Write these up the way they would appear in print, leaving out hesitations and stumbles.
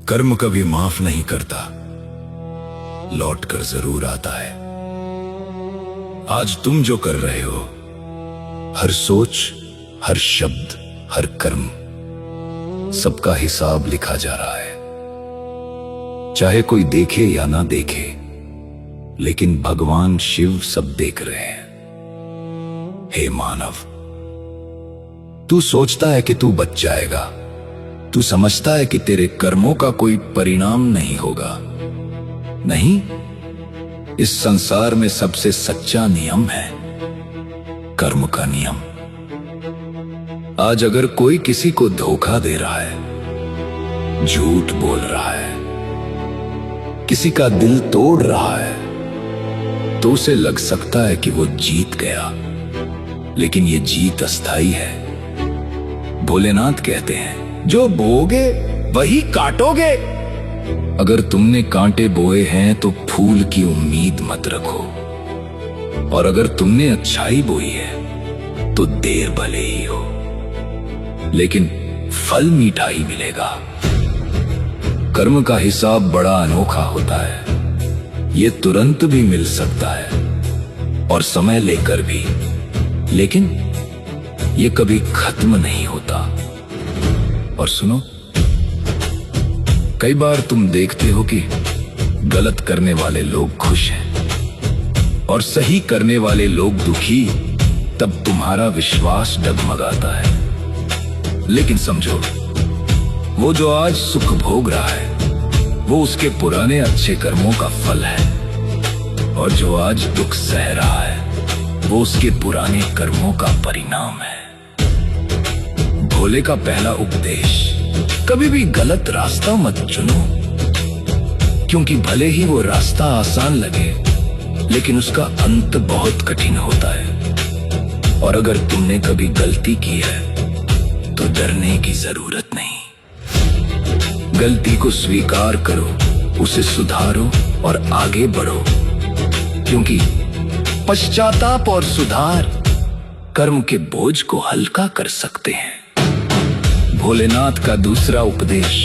कर्म कभी माफ नहीं करता, लौट कर जरूर आता है। आज तुम जो कर रहे हो, हर सोच, हर शब्द, हर कर्म, सबका हिसाब लिखा जा रहा है। चाहे कोई देखे या ना देखे, लेकिन भगवान शिव सब देख रहे हैं। हे मानव, तू सोचता है कि तू बच जाएगा, तू समझता है कि तेरे कर्मों का कोई परिणाम नहीं होगा। नहीं, इस संसार में सबसे सच्चा नियम है कर्म का नियम। आज अगर कोई किसी को धोखा दे रहा है, झूठ बोल रहा है, किसी का दिल तोड़ रहा है, तो उसे लग सकता है कि वो जीत गया, लेकिन ये जीत अस्थाई है। भोलेनाथ कहते हैं, जो बोगे वही काटोगे। अगर तुमने कांटे बोए हैं तो फूल की उम्मीद मत रखो, और अगर तुमने अच्छाई बोई है तो देर भले ही हो, लेकिन फल मीठा ही मिलेगा। कर्म का हिसाब बड़ा अनोखा होता है। ये तुरंत भी मिल सकता है और समय लेकर भी, लेकिन ये कभी खत्म नहीं होता। और सुनो, कई बार तुम देखते हो कि गलत करने वाले लोग खुश हैं और सही करने वाले लोग दुखी, तब तुम्हारा विश्वास डगमगाता है। लेकिन समझो, वो जो आज सुख भोग रहा है, वो उसके पुराने अच्छे कर्मों का फल है, और जो आज दुख सह रहा है, वो उसके पुराने कर्मों का परिणाम है। भोले का पहला उपदेश, कभी भी गलत रास्ता मत चुनो, क्योंकि भले ही वो रास्ता आसान लगे, लेकिन उसका अंत बहुत कठिन होता है। और अगर तुमने कभी गलती की है तो डरने की जरूरत नहीं। गलती को स्वीकार करो, उसे सुधारो और आगे बढ़ो, क्योंकि पश्चाताप और सुधार कर्म के बोझ को हल्का कर सकते हैं। भोलेनाथ का दूसरा उपदेश,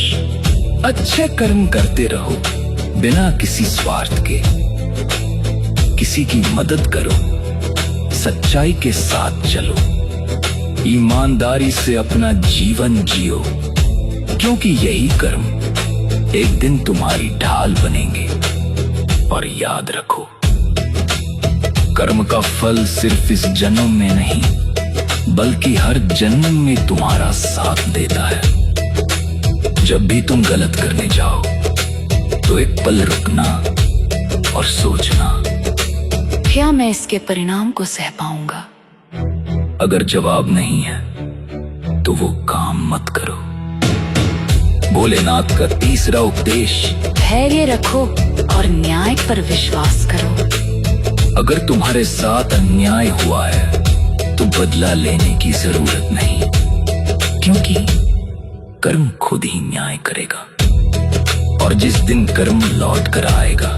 अच्छे कर्म करते रहो बिना किसी स्वार्थ के। किसी की मदद करो, सच्चाई के साथ चलो, ईमानदारी से अपना जीवन जियो, क्योंकि यही कर्म एक दिन तुम्हारी ढाल बनेंगे। और याद रखो, कर्म का फल सिर्फ इस जन्म में नहीं, बल्कि हर जन्म में तुम्हारा साथ देता है। जब भी तुम गलत करने जाओ तो एक पल रुकना और सोचना, क्या मैं इसके परिणाम को सह पाऊंगा? अगर जवाब नहीं है तो वो काम मत करो। भोलेनाथ का तीसरा उपदेश, धैर्य रखो और न्याय पर विश्वास करो। अगर तुम्हारे साथ अन्याय हुआ है तो बदला लेने की जरूरत नहीं, क्योंकि कर्म खुद ही न्याय करेगा। और जिस दिन कर्म लौट कर आएगा,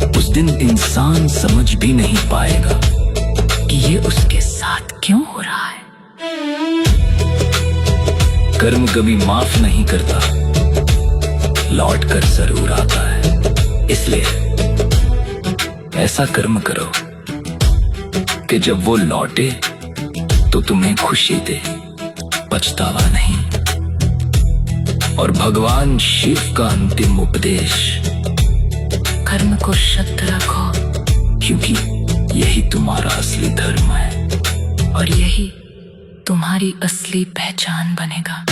उस दिन इंसान समझ भी नहीं पाएगा कि ये उसके साथ क्यों हो रहा है। कर्म कभी माफ नहीं करता, लौट कर जरूर आता है। इसलिए ऐसा कर्म करो कि जब वो लौटे तो तुम्हें खुशी दे, पछतावा नहीं। और भगवान शिव का अंतिम उपदेश, कर्म को शुद्ध रखो, क्योंकि यही तुम्हारा असली धर्म है, और यही तुम्हारी असली पहचान बनेगा।